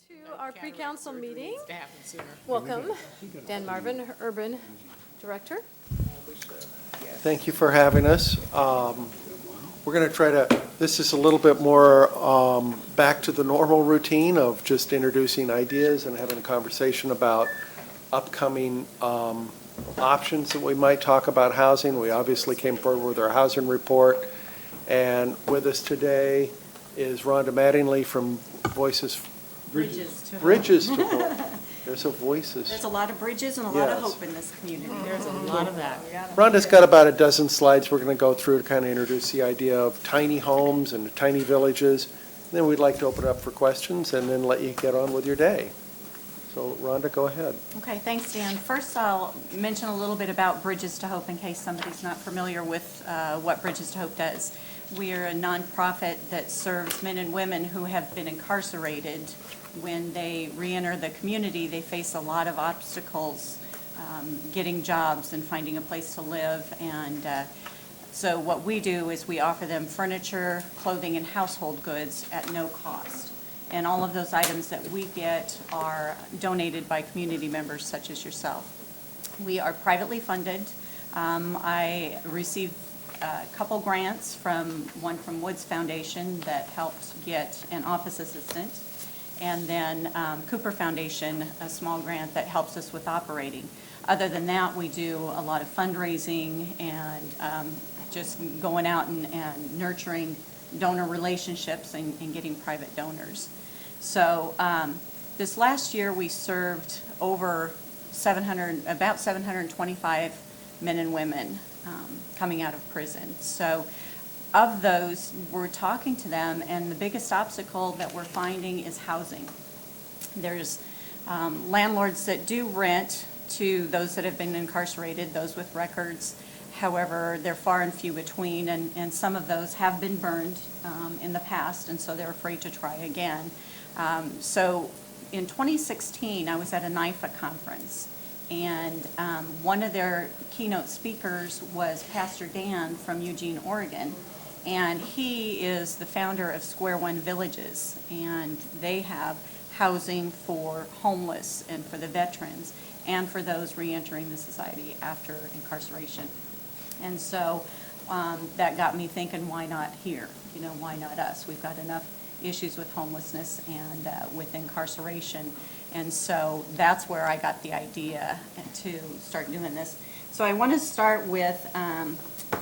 To our pre-council meeting. Welcome, Dan Marvin, Urban Director. Thank you for having us. We're going to try to, this is a little bit more back to the normal routine of just introducing ideas and having a conversation about upcoming options that we might talk about housing. We obviously came forward with our housing report. And with us today is Rhonda Mattingly from Bridges to Hope. There's a voices. There's a lot of bridges and a lot of Yes. hope in this community. There's a lot of that. Rhonda's got about a dozen slides we're going to go through to kind of introduce the idea of tiny homes and tiny villages. And then we'd like to open it up for questions and then let you get on with your day. So Rhonda, go ahead. Okay, thanks, Dan. First, I'll mention a little bit about Bridges to Hope in case somebody's not familiar with what Bridges to Hope does. We are a nonprofit that serves men and women who have been incarcerated. When they reenter the community, they face a lot of obstacles getting jobs and finding a place to live. And so what we do is we offer them furniture, clothing, and household goods at no cost. And all of those items that we get are donated by community members such as yourself. We are privately funded. I received a couple grants, one from Woods Foundation that helped get an office assistant, and then Cooper Foundation, a small grant that helps us with operating. Other than that, we do a lot of fundraising and just going out and nurturing donor relationships and getting private donors. So this last year we served over about 725 men and women coming out of prison. So of those, we're talking to them, and the biggest obstacle that we're finding is housing. There's landlords that do rent to those that have been incarcerated, those with records. However, they're far and few between, and some of those have been burned in the past, and so they're afraid to try again. So in 2016, I was at a NIFA conference, and one of their keynote speakers was Pastor Dan from Eugene, Oregon, and he is the founder of Square One Villages, and they have housing for homeless and for the veterans and for those reentering the society after incarceration. And so that got me thinking, why not here? You know, why not us? We've got enough issues with homelessness and with incarceration. And so that's where I got the idea to start doing this. So I want to start with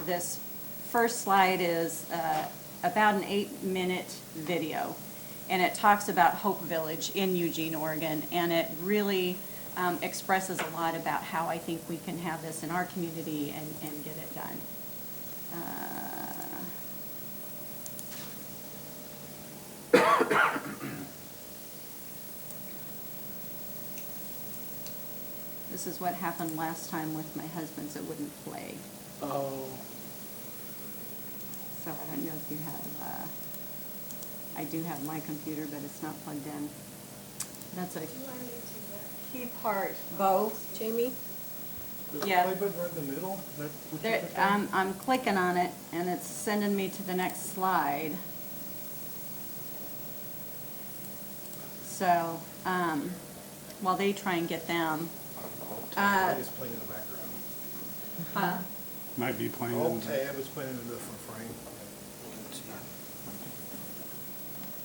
this first slide is about an 8-minute video. And it talks about Hope Village in Eugene, Oregon. And it really expresses a lot about how I think we can have this in our community and get it done. This is what happened last time with my husband's. It wouldn't play. Oh. So I don't know if you have, I do have my computer, but it's not plugged in. That's a key part. Both. Jamie? Yeah. Play button right in the middle? Is that what you're There, looking at? I'm clicking on it, and it's sending me to the next slide. So, while they try and get them, Tab is playing in the background. huh? Might be playing. Alt tab is playing in a different frame.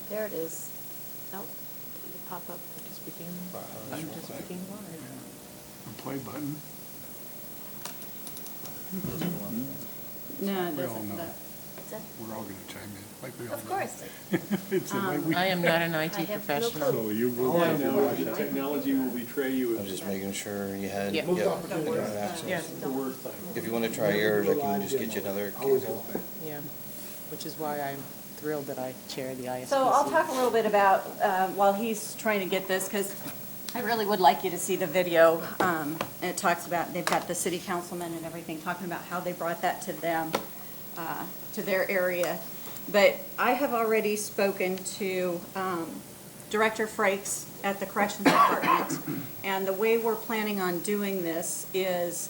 There it is. Nope. Did it pop up? I'm just speaking live. A play button. No, it We all doesn't. know. Is that- We're all gonna chime in, like we all Of know. course. It's like we- I am not an I IT have no professional. clue. So you will. Technology will betray you I was just making sure you had, Yeah. internet access. Yeah, the worst thing. If you want to try yours, I can just get you another cable. yeah, which is why I'm thrilled that I chair the ISPC. So I'll talk a little bit about, while he's trying to get this, because I really would like you to see the video. It talks about, they've got the city councilman and everything, talking about how they brought that to them, to their area. But I have already spoken to Director Frakes at the Corrections Department, and the way we're planning on doing this is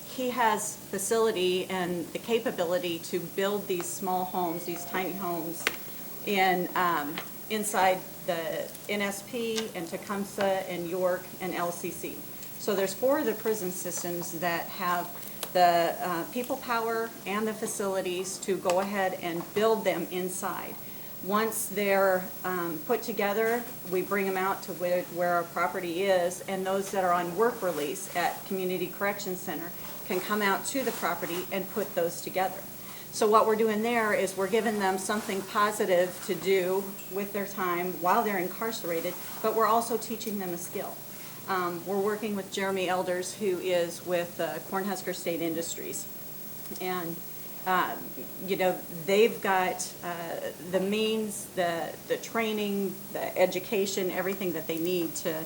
he has facility and the capability to build these small homes, these tiny homes, in inside the NSP and Tecumseh and York and LCC. So there's 4 of the prison systems that have the people power and the facilities to go ahead and build them inside. Once they're put together, we bring them out to where our property is, and those that are on work release at Community Correction Center can come out to the property and put those together. So what we're doing there is we're giving them something positive to do with their time while they're incarcerated, but we're also teaching them a skill. We're working with Jeremy Elders, who is with Cornhusker State Industries. And, you know, they've got the means, the training, the education, everything that they need to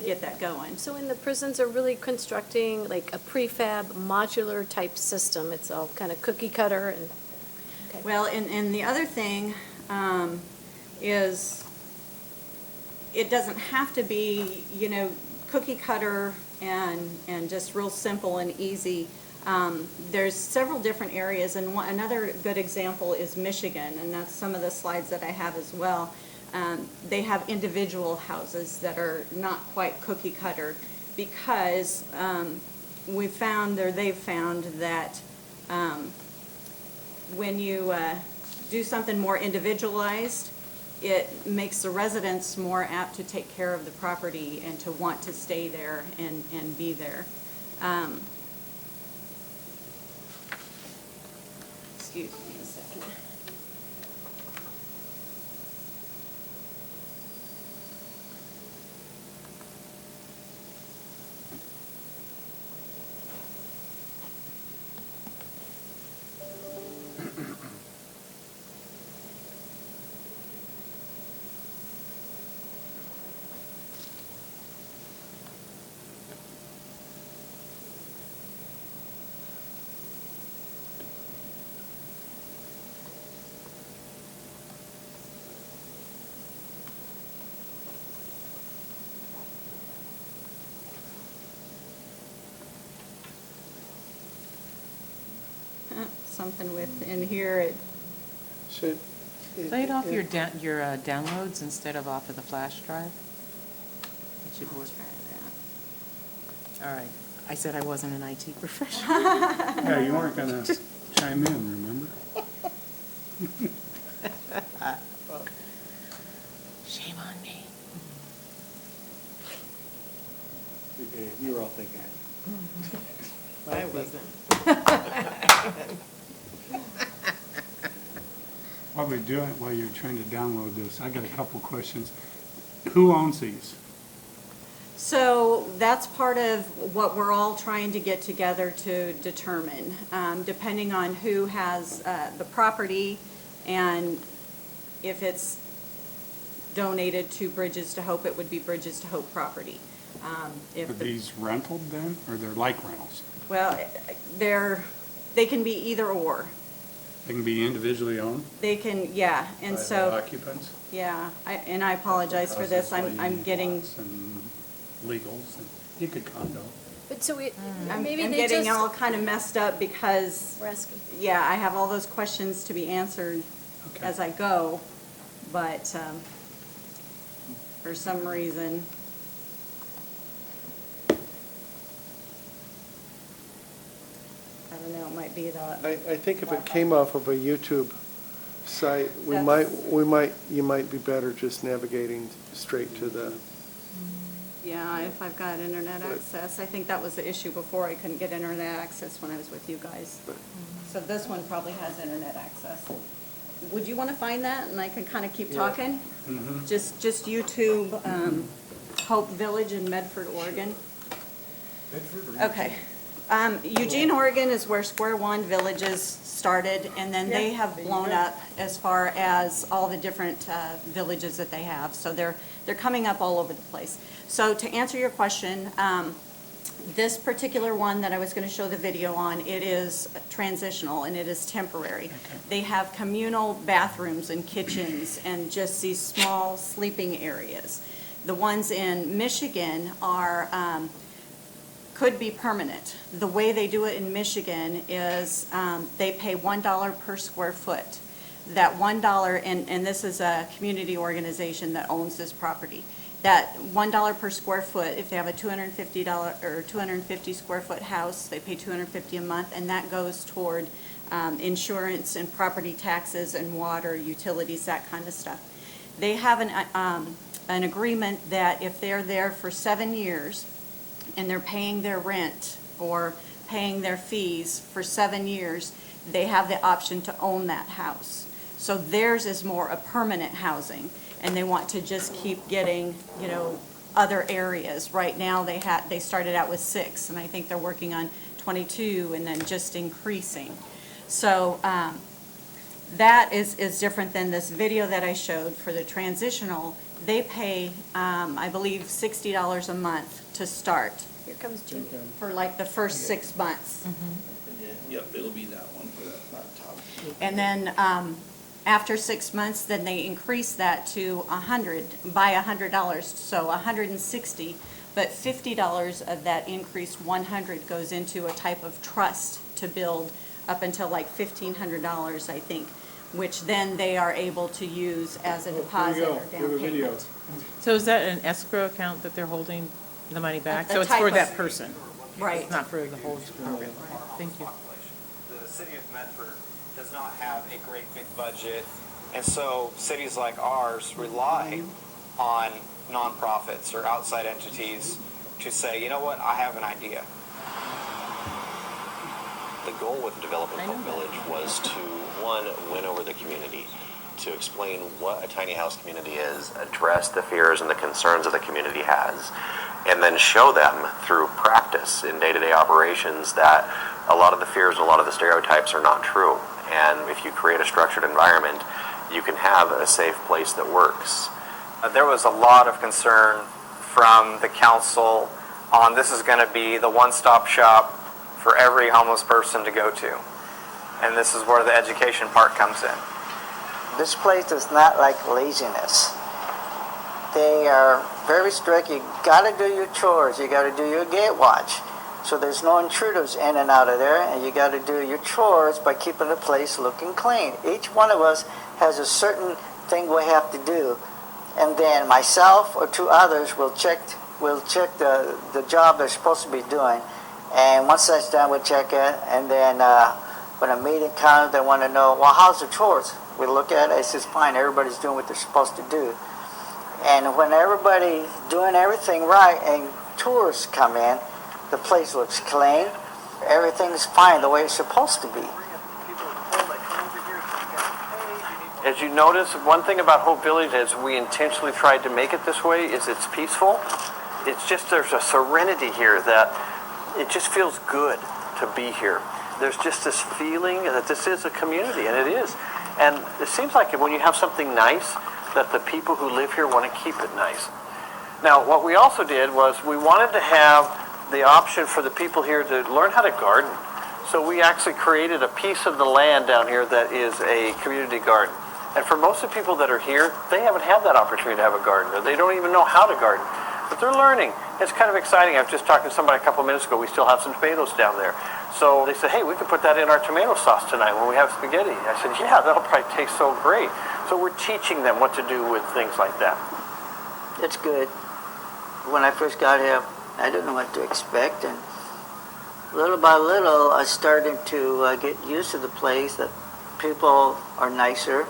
get that going. So in the prisons are really constructing like a prefab modular type system. It's all kind of cookie cutter and, okay. Well, and the other thing is it doesn't have to be, you know, cookie cutter and just real simple and easy. There's several different areas, and another good example is Michigan, and that's some of the slides that I have as well. They have individual houses that are not quite cookie cutter because they've found that when you do something more individualized, it makes the residents more apt to take care of the property and to want to stay there and be there. Excuse me a second. Something within here, it Should. Play it off your downloads instead of off of the flash drive. It should I'll work. try that. All right. I said I wasn't an IT professional. Yeah, you weren't gonna chime in, remember? Shame on me. Okay, you were all thinking. I wasn't. While we're doing, while you're trying to download this, I got a couple questions. Who owns these? So that's part of what we're all trying to get together to determine, depending on who has the property and if it's donated to Bridges to Hope, it would be Bridges to Hope property. Are If the these rental then, or they're like rentals? Well, they can be either or. They can be individually owned? They can, yeah, and by the so, occupants? yeah, and I apologize for this, Process why you I'm need getting, lots and legals, and you could condo. But so it, I'm maybe they getting just, all kind of messed up because, we're asking. yeah, I have all those questions to be answered Okay. as I go, but for some reason, I don't know, it might be the. I think if it came off of a YouTube site, That's- you might be better just navigating straight to the, Yeah, if I've got internet access. I think that was the issue before. I couldn't get internet access when I was with you guys. So this one probably has internet access. Would you want to find that, and I can kind of keep talking? Just YouTube, Hope Village in Medford, Oregon. Okay. Eugene, Oregon is where Square One Villages started, and then they have blown up as far as all the different villages that they have. So they're coming up all over the place. So to answer your question, this particular one that I was going to show the video on, it is transitional and it is temporary. They have communal bathrooms and kitchens and just these small sleeping areas. The ones in Michigan are could be permanent. The way they do it in Michigan is they pay $1 per square foot. that $1, and this is a community organization that owns this property, that $1 per square foot, if they have a $250 or 250 square foot house, they pay $250 a month, and that goes toward insurance and property taxes and water, utilities, that kind of stuff. They have an agreement that if they're there for 7 years and they're paying their rent or paying their fees for 7 years, they have the option to own that house. So theirs is more a permanent housing, and they want to just keep getting, other areas. Right now, they started out with 6, and I think they're working on 22 and then just increasing. So that is different than this video that I showed for the transitional. They pay, I believe, $60 a month to start Here comes Jean. for like the first 6 months. Yep, it'll be that one for that top. And then after 6 months, then they increase that to by $100, so $160, but $50 of that increased 100 goes into a type of trust to build up until like $1,500, I think, which then they are able to use as a deposit or down payment. So is that an escrow account that they're holding the money back? A So it's type for of- that person? Right. It's not for the whole program? Thank you. The city of Medford does not have a great big budget, and so cities like ours rely on nonprofits or outside entities to say, you know what, I have an idea. The goal with developing Hope Village was to, one, win over the community, to explain what a tiny house community is, address the fears and the concerns that the community has, and then show them through practice in day-to-day operations that a lot of the fears and a lot of the stereotypes are not true. And if you create a structured environment, you can have a safe place that works. There was a lot of concern from the council on this is going to be the one-stop shop for every homeless person to go to. And this is where the education part comes in. This place is not like laziness. They are very strict. You got to do your chores. You got to do your gate watch. So there's no intruders in and out of there, and you got to do your chores by keeping the place looking clean. Each one of us has a certain thing we have to do, and then myself or 2 others will check the job they're supposed to be doing. And once that's done, we'll check it, and then when a meeting comes, they want to know, well, how's the chores? We look at it, it's just fine, everybody's doing what they're supposed to do. And when everybody's doing everything right and tourists come in, the place looks clean, everything's fine the way it's supposed to be. As you notice, one thing about Hope Village is we intentionally tried to make it this way is it's peaceful. It's just there's a serenity here that it just feels good to be here. There's just this feeling that this is a community, and it is. And it seems like when you have something nice, that the people who live here want to keep it nice. Now, what we also did was we wanted to have the option for the people here to learn how to garden. So we actually created a piece of the land down here that is a community garden. And for most of the people that are here, they haven't had that opportunity to have a garden, or they don't even know how to garden. But they're learning. It's kind of exciting. I was just talking to somebody a couple minutes ago. We still have some tomatoes down there. So they said, hey, we could put that in our tomato sauce tonight when we have spaghetti. I said, yeah, that'll probably taste so great. So we're teaching them what to do with things like that. It's good. When I first got here, I didn't know what to expect, and little by little, I started to get used to the place, that people are nicer,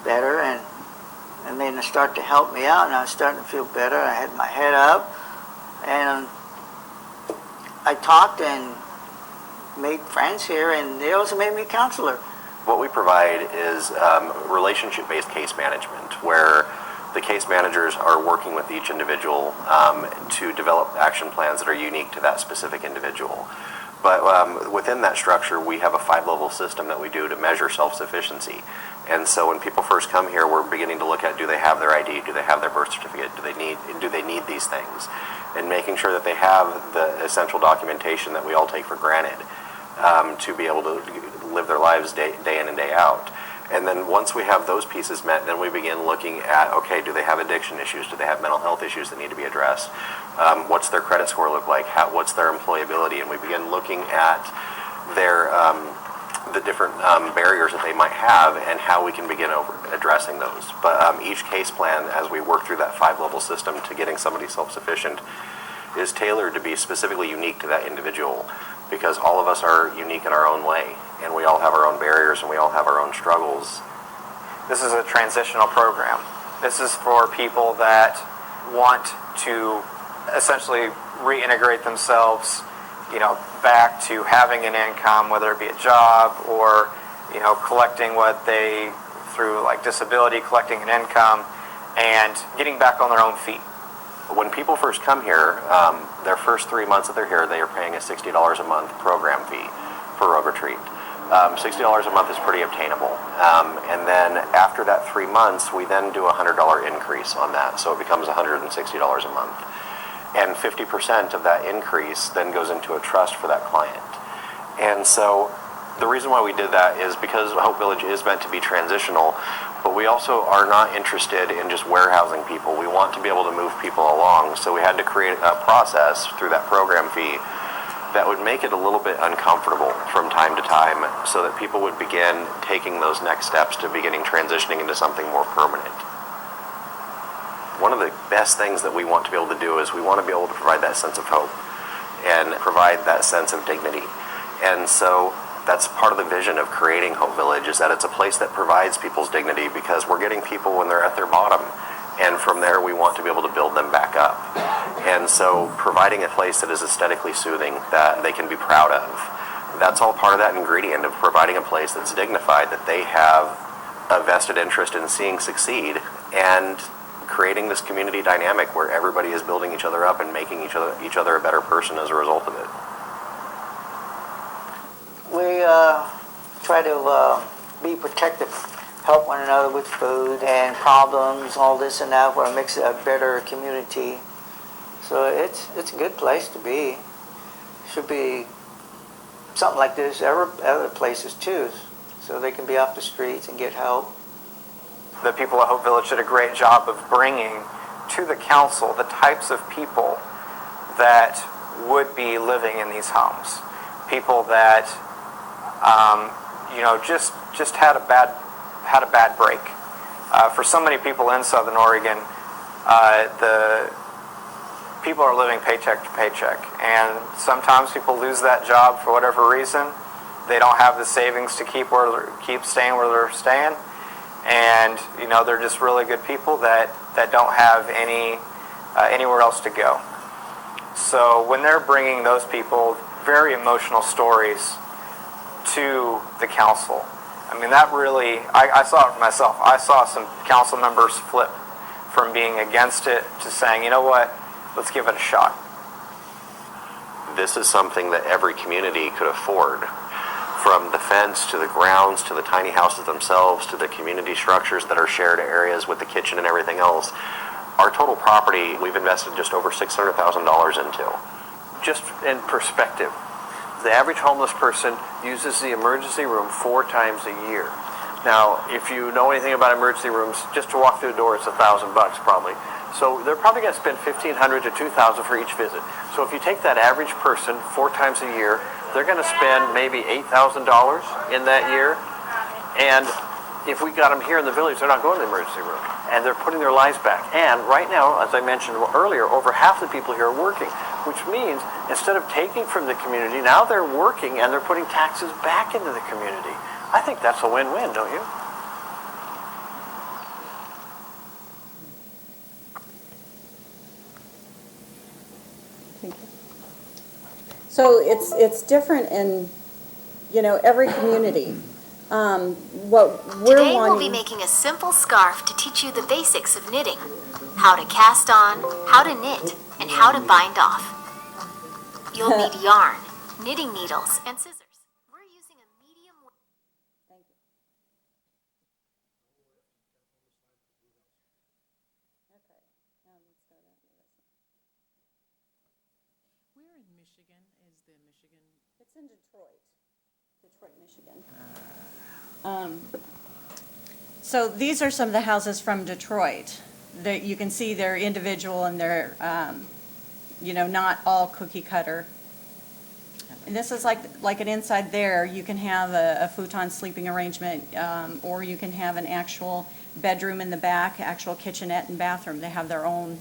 better, and then they start to help me out, and I was starting to feel better. I had my head up, and I talked and made friends here, and they also made me a counselor. What we provide is relationship-based case management, where the case managers are working with each individual to develop action plans that are unique to that specific individual. But within that structure, we have a 5-level system that we do to measure self-sufficiency. And so when people first come here, we're beginning to look at, do they have their ID? Do they have their birth certificate? Do they need these things? And making sure that they have the essential documentation that we all take for granted to be able to live their lives day in and day out. And then once we have those pieces met, then we begin looking at, okay, do they have addiction issues? Do they have mental health issues that need to be addressed? What's their credit score look like? What's their employability? And we begin looking at their the different barriers that they might have and how we can begin addressing those. But each case plan, as we work through that 5-level system to getting somebody self-sufficient, is tailored to be specifically unique to that individual, because all of us are unique in our own way, and we all have our own barriers and we all have our own struggles. This is a transitional program. This is for people that want to essentially reintegrate themselves, back to having an income, whether it be a job or, collecting what they, through like disability, collecting an income and getting back on their own feet. When people first come here, their first 3 months that they're here, they are paying a $60 a month program fee for Rogue Retreat. $60 a month is pretty obtainable. And then after that 3 months, we then do a $100 increase on that, so it becomes $160 a month. And 50% of that increase then goes into a trust for that client. And so the reason why we did that is because Hope Village is meant to be transitional, but we also are not interested in just warehousing people. We want to be able to move people along, so we had to create a process through that program fee that would make it a little bit uncomfortable from time to time, so that people would begin taking those next steps to beginning transitioning into something more permanent. One of the best things that we want to be able to do is we want to be able to provide that sense of hope and provide that sense of dignity. And so that's part of the vision of creating Hope Village, is that it's a place that provides people's dignity, because we're getting people when they're at their bottom. And from there, we want to be able to build them back up. And so providing a place that is aesthetically soothing, that they can be proud of, that's all part of that ingredient of providing a place that's dignified, that they have a vested interest in seeing succeed, and creating this community dynamic where everybody is building each other up and making each other a better person as a result of it. We try to be protective, help one another with food and problems, all this and that, where it makes it a better community. So it's a good place to be. Should be something like this other places too, so they can be off the streets and get help. The people at Hope Village did a great job of bringing to the council the types of people that would be living in these homes. People that, just had a bad break. For so many people in Southern Oregon, the people are living paycheck to paycheck, and sometimes people lose that job for whatever reason. They don't have the savings to keep staying where they're staying. And they're just really good people that don't have anywhere else to go. So when they're bringing those people very emotional stories to the council, I mean, that really, I saw it for myself. I saw some council members flip from being against it to saying, you know what, let's give it a shot. This is something that every community could afford. From the fence to the grounds to the tiny houses themselves to the community structures that are shared areas with the kitchen and everything else. Our total property, we've invested just over $600,000 into. Just in perspective, the average homeless person uses the emergency room 4 times a year. Now, if you know anything about emergency rooms, just to walk through the door, it's $1,000 probably. So they're probably going to spend $1,500 to $2,000 for each visit. So if you take that average person 4 times a year, they're going to spend maybe $8,000 in that year. And if we got them here in the village, they're not going to the emergency room. And they're putting their lives back. And right now, as I mentioned earlier, over half the people here are working, which means instead of taking from the community, now they're working and they're putting taxes back into the community. I think that's a win-win, don't you? So it's different in, every community. What we're Today wanting... we'll be making a simple scarf to teach you the basics of knitting. How to cast on, how to knit, and how to bind off. You'll need yarn, knitting needles, and scissors. We're using a medium... Thank you. Okay, let's go down to this. Where in Michigan is the Michigan? It's in Detroit, Michigan. So these are some of the houses from Detroit. You can see they're individual and they're, not all cookie cutter. And this is like an inside there, you can have a futon sleeping arrangement, or you can have an actual bedroom in the back, actual kitchenette and bathroom. They have their own,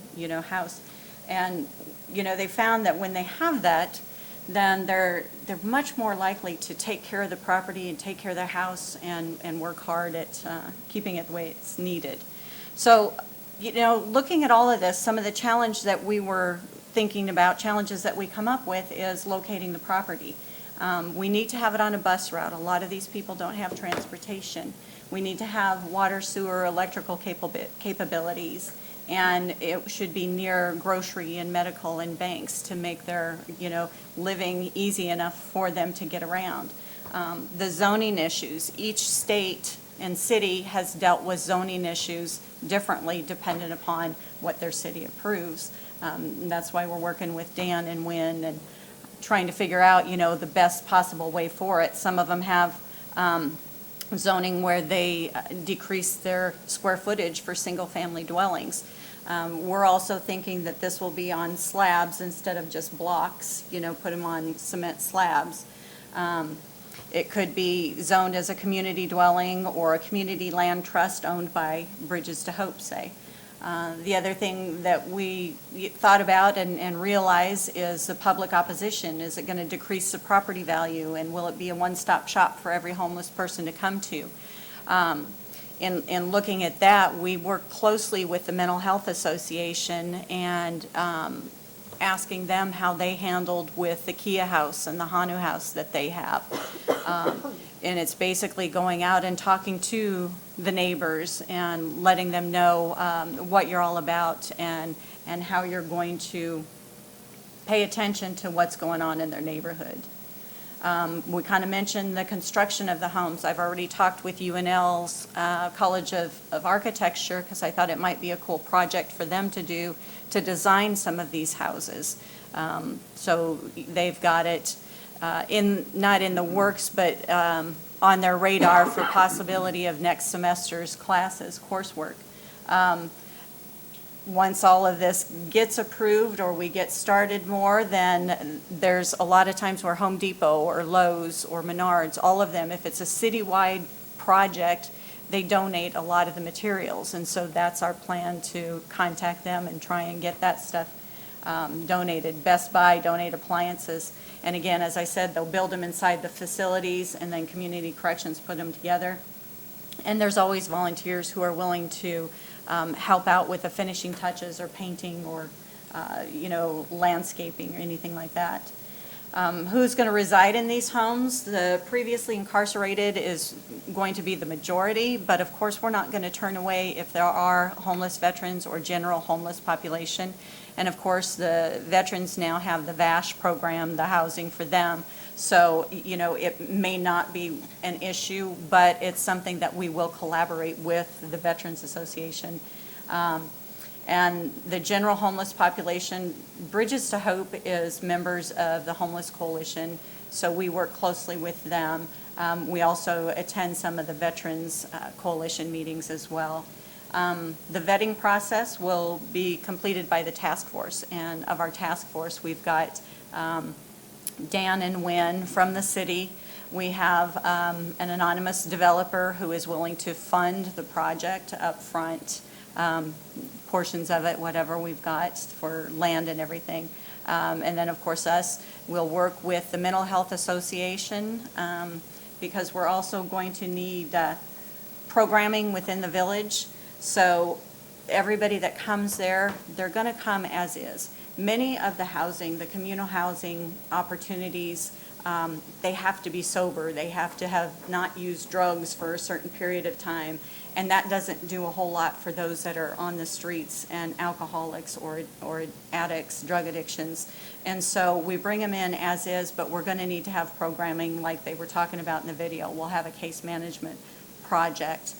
house. And, they found that when they have that, then they're much more likely to take care of the property and take care of their house and work hard at keeping it the way it's needed. So, looking at all of this, some of the challenge that we were thinking about, challenges that we come up with, is locating the property. We need to have it on a bus route. A lot of these people don't have transportation. We need to have water, sewer, electrical capabilities, and it should be near grocery and medical and banks to make their, living easy enough for them to get around. The zoning issues, each state and city has dealt with zoning issues differently dependent upon what their city approves. And that's why we're working with Dan and Wynn and trying to figure out, the best possible way for it. Some of them have zoning where they decrease their square footage for single-family dwellings. We're also thinking that this will be on slabs instead of just blocks, put them on cement slabs. It could be zoned as a community dwelling or a community land trust owned by Bridges to Hope, say. The other thing that we thought about and realize is the public opposition. Is it going to decrease the property value, and will it be a one-stop shop for every homeless person to come to? In looking at that, we work closely with the Mental Health Association and asking them how they handled with the Kia House and the Hanu House that they have. And it's basically going out and talking to the neighbors and letting them know what you're all about and how you're going to pay attention to what's going on in their neighborhood. We kind of mentioned the construction of the homes. I've already talked with UNL's College of Architecture, because I thought it might be a cool project for them to do, to design some of these houses. So they've got it not in the works, but on their radar for possibility of next semester's classes, coursework. Once all of this gets approved or we get started more, then there's a lot of times where Home Depot or Lowe's or Menards, all of them, if it's a citywide project, they donate a lot of the materials. And so that's our plan, to contact them and try and get that stuff donated. Best Buy donate appliances. And again, as I said, they'll build them inside the facilities, and then Community Corrections put them together. And there's always volunteers who are willing to help out with the finishing touches or painting or, landscaping or anything like that. Who's going to reside in these homes? The previously incarcerated is going to be the majority, but of course we're not going to turn away if there are homeless veterans or general homeless population. And of course the veterans now have the VASH program, the housing for them. So, it may not be an issue, but it's something that we will collaborate with the Veterans Association. And the general homeless population, Bridges to Hope is members of the Homeless Coalition, so we work closely with them. We also attend some of the Veterans Coalition meetings as well. The vetting process will be completed by the task force, and of our task force, we've got Dan and Wynn from the city. We have an anonymous developer who is willing to fund the project up front, portions of it, whatever we've got for land and everything. And then, of course, us, we'll work with the Mental Health Association because we're also going to need programming within the village. So everybody that comes there, they're going to come as is. Many of the housing, the communal housing opportunities, they have to be sober. They have to have not used drugs for a certain period of time. And that doesn't do a whole lot for those that are on the streets and alcoholics or addicts, drug addictions. And so we bring them in as is, but we're going to need to have programming like they were talking about in the video. We'll have a case management project,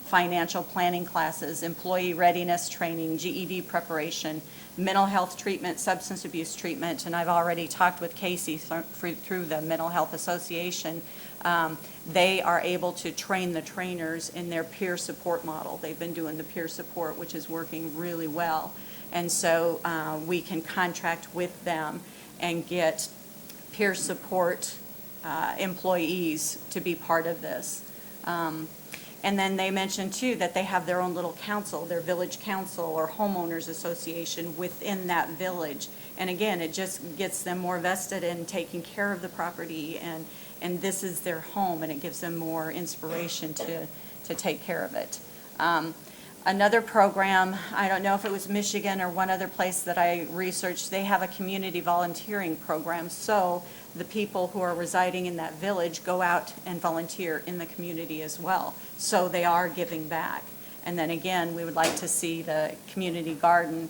financial planning classes, employee readiness training, GED preparation, mental health treatment, substance abuse treatment, and I've already talked with Casey through the Mental Health Association. They are able to train the trainers in their peer support model. They've been doing the peer support, which is working really well. And so we can contract with them and get peer support employees to be part of this. And then they mentioned too that they have their own little council, their village council or homeowners association within that village. And again, it just gets them more vested in taking care of the property, and this is their home, and it gives them more inspiration to take care of it. Another program, I don't know if it was Michigan or one other place that I researched, they have a community volunteering program. So the people who are residing in that village go out and volunteer in the community as well. So they are giving back. And then again, we would like to see the community garden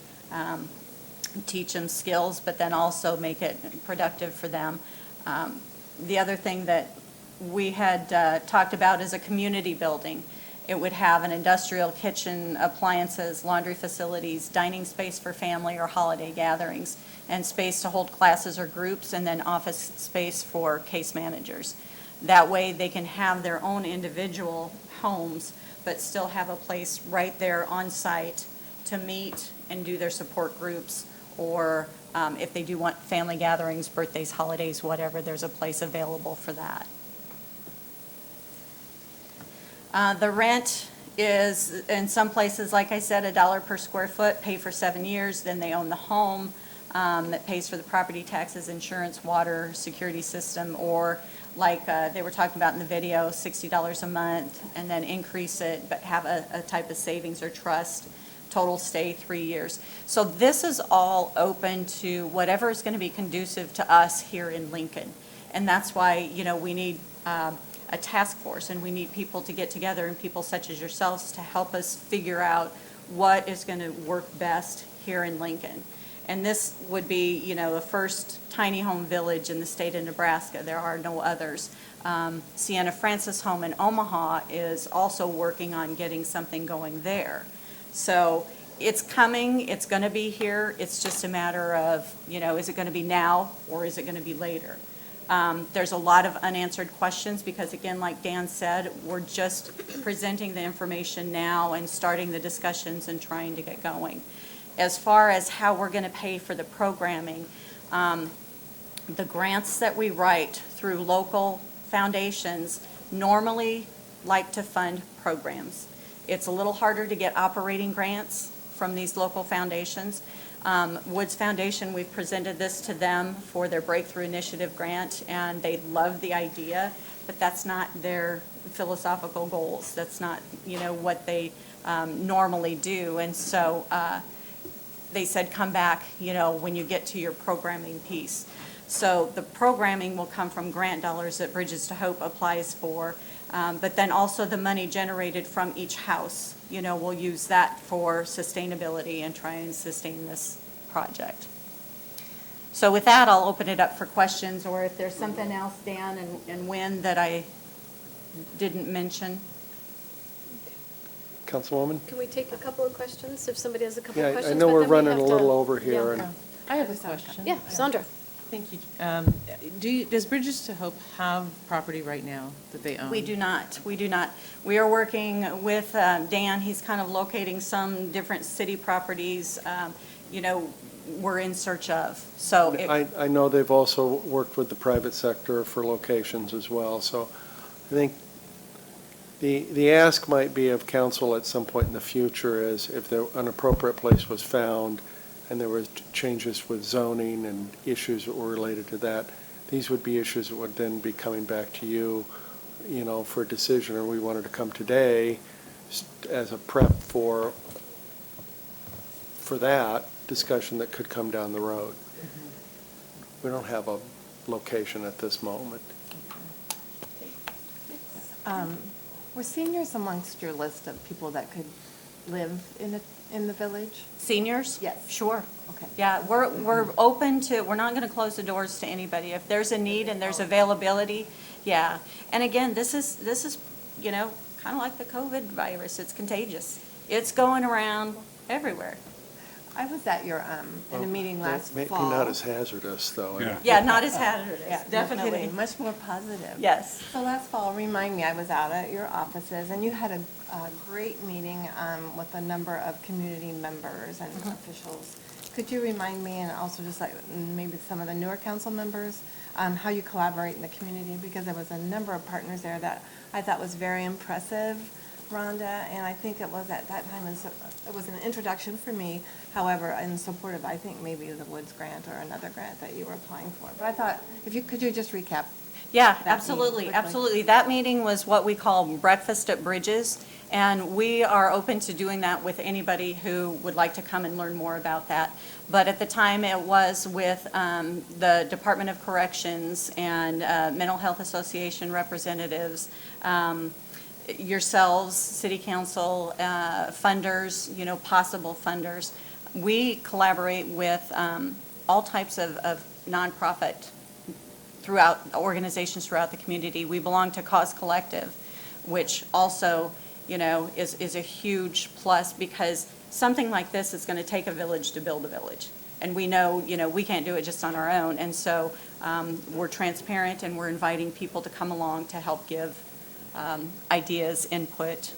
teach them skills, but then also make it productive for them. The other thing that we had talked about is a community building. It would have an industrial kitchen, appliances, laundry facilities, dining space for family or holiday gatherings, and space to hold classes or groups, and then office space for case managers. That way they can have their own individual homes, but still have a place right there on site to meet and do their support groups, or if they do want family gatherings, birthdays, holidays, whatever, there's a place available for that. The rent is, in some places, like I said, $1 per square foot, pay for 7 years, then they own the home that pays for the property taxes, insurance, water, security system, or like they were talking about in the video, $60 a month, and then increase it, but have a type of savings or trust, total stay 3 years. So this is all open to whatever is going to be conducive to us here in Lincoln. And that's why, you know, we need a task force, and we need people to get together, and people such as yourselves to help us figure out what is going to work best here in Lincoln. And this would be, you know, the first tiny home village in the state of Nebraska. There are no others. Sienna Francis Home in Omaha is also working on getting something going there. So it's coming, it's going to be here. It's just a matter of, you know, is it going to be now or is it going to be later? There's a lot of unanswered questions because, again, like Dan said, we're just presenting the information now and starting the discussions and trying to get going. As far as how we're going to pay for the programming, the grants that we write through local foundations normally like to fund programs. It's a little harder to get operating grants from these local foundations. Woods Foundation, we've presented this to them for their Breakthrough Initiative grant, and they love the idea, but that's not their philosophical goals. That's not, you know, what they normally do. And so they said, come back, you know, when you get to your programming piece. So the programming will come from grant dollars that Bridges to Hope applies for, but then also the money generated from each house. You know, we'll use that for sustainability and try and sustain this project. So with that, I'll open it up for questions, or if there's something else, Dan and Wynn, that I didn't mention. Councilwoman? Can we take a couple of questions, if somebody has a couple Yeah, of questions? I know but we're then we running have a to- little over here. Yeah. And I have a question. Yeah, Sandra. Thank you. Does Bridges to Hope have property right now that they own? We do not. We do not. We are working with Dan. He's kind of locating some different city properties, you know, we're in search of. So I know they've also worked with the private sector for locations as well. So I think the ask might be of council at some point in the future is if an appropriate place was found and there were changes with zoning and issues that were related to that, these would be issues that would then be coming back to you, you know, for a decision, or we wanted to come today as a prep for that discussion that could come down the road. We don't have a location at this moment. Were seniors amongst your list of people that could live in the village? Seniors? Yes. Sure. Okay. Yeah, we're open to, we're not going to close the doors to anybody. If there's a need and there's availability, yeah. And again, this is, you know, kind of like the COVID virus. It's contagious. It's going around everywhere. I was at your, in a meeting last Maybe fall. not as hazardous, though. Yeah. Yeah, not as hazardous, Yeah, no definitely. kidding, much more positive. Yes. So last fall, remind me, I was out at your offices, and you had a great meeting with a number of community members and officials Could you remind me, and also just like maybe some of the newer council members, how you collaborate in the community? Because there was a number of partners there that I thought was very impressive, Rhonda, and I think it was at that time, it was an introduction for me. However, in support of, I think, maybe the Woods grant or another grant that you were applying for. But I thought, could you just recap? Yeah, that absolutely, meeting quickly? absolutely. That meeting was what we call Breakfast at Bridges, and we are open to doing that with anybody who would like to come and learn more about that. But at the time, it was with the Department of Corrections and Mental Health Association representatives, yourselves, city council, funders, possible funders. We collaborate with all types of nonprofit organizations throughout the community. We belong to Cause Collective, which also, is a huge plus, because something like this is going to take a village to build a village. And we know, we can't do it just on our own. And so we're transparent, and we're inviting people to come along to help give ideas, input.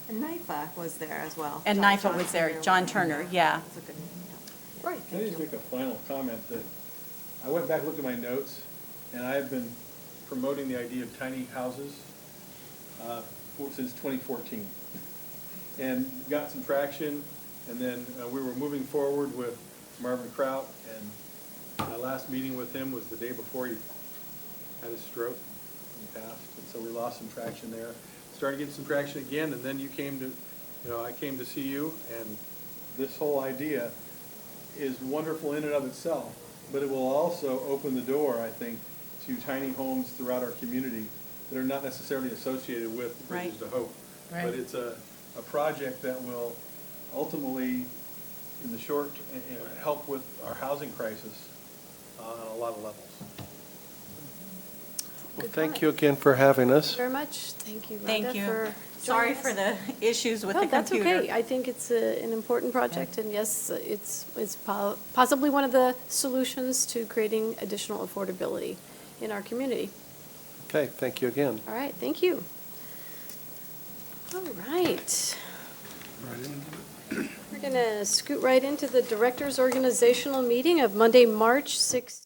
And NIFA was there as well. And John NIFA was there, Turner. John Turner, yeah. That's a good name. Right. Can I just make a final comment that I went back and looked at my notes, and I have been promoting the idea of tiny houses since 2014. And got some traction, and then we were moving forward with Marvin Kraut, and my last meeting with him was the day before he had a stroke and passed, and so we lost some traction there. Started getting some traction again, and then you came to, I came to see you, and this whole idea is wonderful in and of itself, but it will also open the door, I think, to tiny homes throughout our community that are not necessarily associated with Bridges to Hope. Right. But it's a project that will ultimately, in the short, help with our housing crisis on a lot of levels. Well, thank you again for having us. Very much. Thank you, Rhonda, Thank you. for Sorry joining us. for the issues with No, the computer. that's okay. I think it's an important project, and yes, it's possibly one of the solutions to creating additional affordability in our community. Okay, thank you again. All right, thank you. All right. We're going to scoot right into the Directors Organizational Meeting of Monday, March 16th.